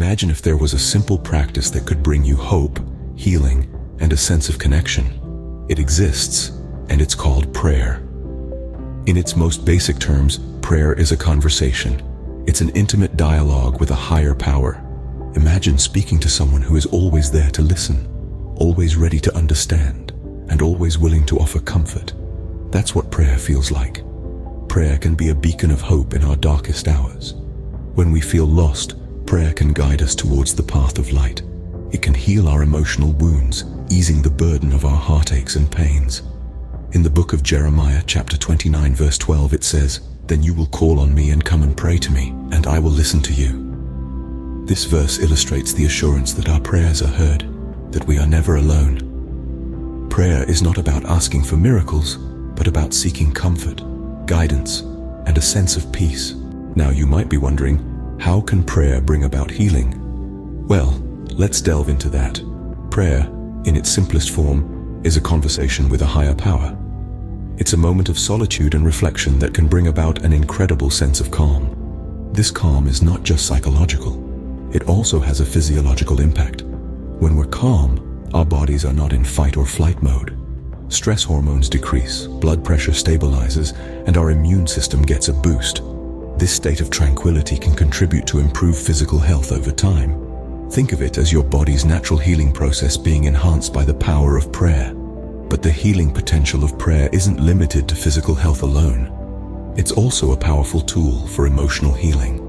Imagine if there was a simple practice that could bring you hope, healing, and a sense of connection. It exists, and it's called prayer. In its most basic terms, prayer is a conversation. It's an intimate dialogue with a higher power. Imagine speaking to someone who is always there to listen, always ready to understand, and always willing to offer comfort. That's what prayer feels like. Prayer can be a beacon of hope in our darkest hours. When we feel lost, prayer can guide us towards the path of light. It can heal our emotional wounds, easing the burden of our heartaches and pains. In the book of Jeremiah, chapter 29, verse 12, it says, "Then you will call on me and come and pray to me, and I will listen to you." This verse illustrates the assurance that our prayers are heard, that we are never alone. Prayer is not about asking for miracles, but about seeking comfort, guidance, and a sense of peace. Now you might be wondering, how can prayer bring about healing? Well, let's delve into that. Prayer, in its simplest form, is a conversation with a higher power. It's a moment of solitude and reflection that can bring about an incredible sense of calm. This calm is not just psychological. It also has a physiological impact. When we're calm, our bodies are not in fight or flight mode. Stress hormones decrease, blood pressure stabilizes, and our immune system gets a boost. This state of tranquility can contribute to improved physical health over time. Think of it as your body's natural healing process being enhanced by the power of prayer. But the healing potential of prayer isn't limited to physical health alone. It's also a powerful tool for emotional healing.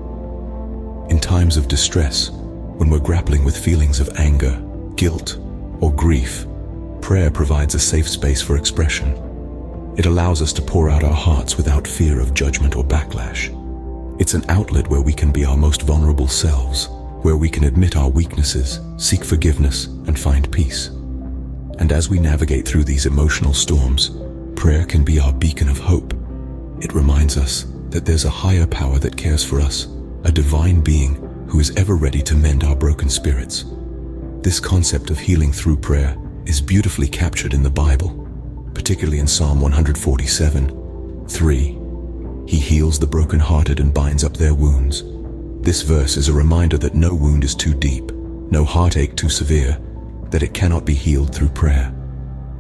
In times of distress, when we're grappling with feelings of anger, guilt, or grief, prayer provides a safe space for expression. It allows us to pour out our hearts without fear of judgment or backlash. It's an outlet where we can be our most vulnerable selves, where we can admit our weaknesses, seek forgiveness, and find peace. And as we navigate through these emotional storms, prayer can be our beacon of hope. It reminds us that there's a higher power that cares for us, a divine being who is ever ready to mend our broken spirits. This concept of healing through prayer is beautifully captured in the Bible, particularly in Psalm 147:3. He heals the brokenhearted and binds up their wounds. This verse is a reminder that no wound is too deep, no heartache too severe, that it cannot be healed through prayer.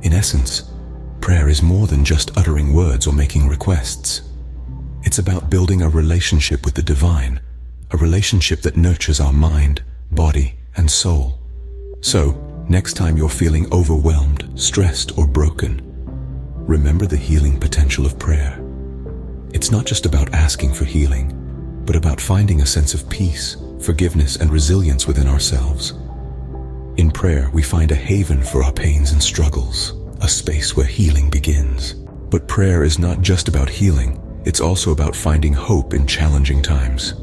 In essence, prayer is more than just uttering words or making requests. It's about building a relationship with the divine, a relationship that nurtures our mind, body, and soul. So, next time you're feeling overwhelmed, stressed, or broken, remember the healing potential of prayer. It's not just about asking for healing, but about finding a sense of peace, forgiveness, and resilience within ourselves. In prayer, we find a haven for our pains and struggles, a space where healing begins. But prayer is not just about healing, it's also about finding hope in challenging times.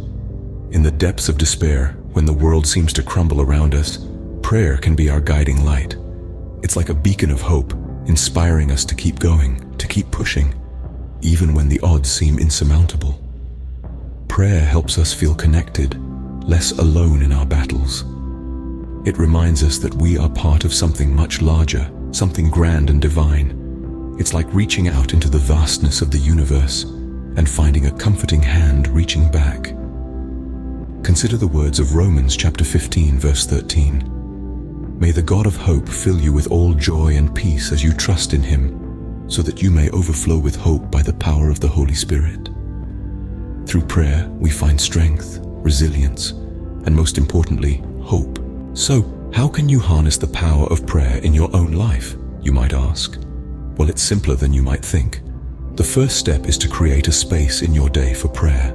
In the depths of despair, when the world seems to crumble around us, prayer can be our guiding light. It's like a beacon of hope, inspiring us to keep going, to keep pushing, even when the odds seem insurmountable. Prayer helps us feel connected, less alone in our battles. It reminds us that we are part of something much larger, something grand and divine. It's like reaching out into the vastness of the universe and finding a comforting hand reaching back. Consider the words of Romans chapter 15, verse 13. May the God of hope fill you with all joy and peace as you trust in him, so that you may overflow with hope by the power of the Holy Spirit. Through prayer, we find strength, resilience, and most importantly, hope. So, how can you harness the power of prayer in your own life, you might ask? Well, it's simpler than you might think. The first step is to create a space in your day for prayer.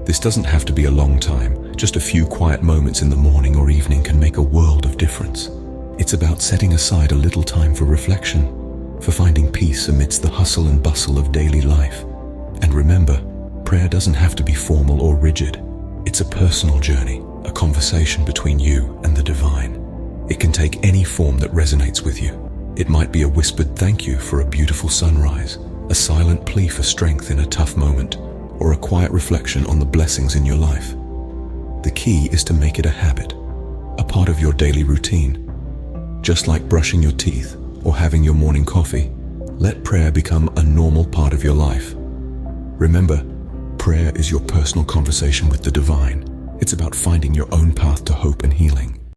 This doesn't have to be a long time. Just a few quiet moments in the morning or evening can make a world of difference. It's about setting aside a little time for reflection, for finding peace amidst the hustle and bustle of daily life. And remember, prayer doesn't have to be formal or rigid. It's a personal journey, a conversation between you and the divine. It can take any form that resonates with you. It might be a whispered thank you for a beautiful sunrise, a silent plea for strength in a tough moment, or a quiet reflection on the blessings in your life. The key is to make it a habit, a part of your daily routine. Just like brushing your teeth or having your morning coffee, let prayer become a normal part of your life. Remember, prayer is your personal conversation with the divine. It's about finding your own path to hope and healing.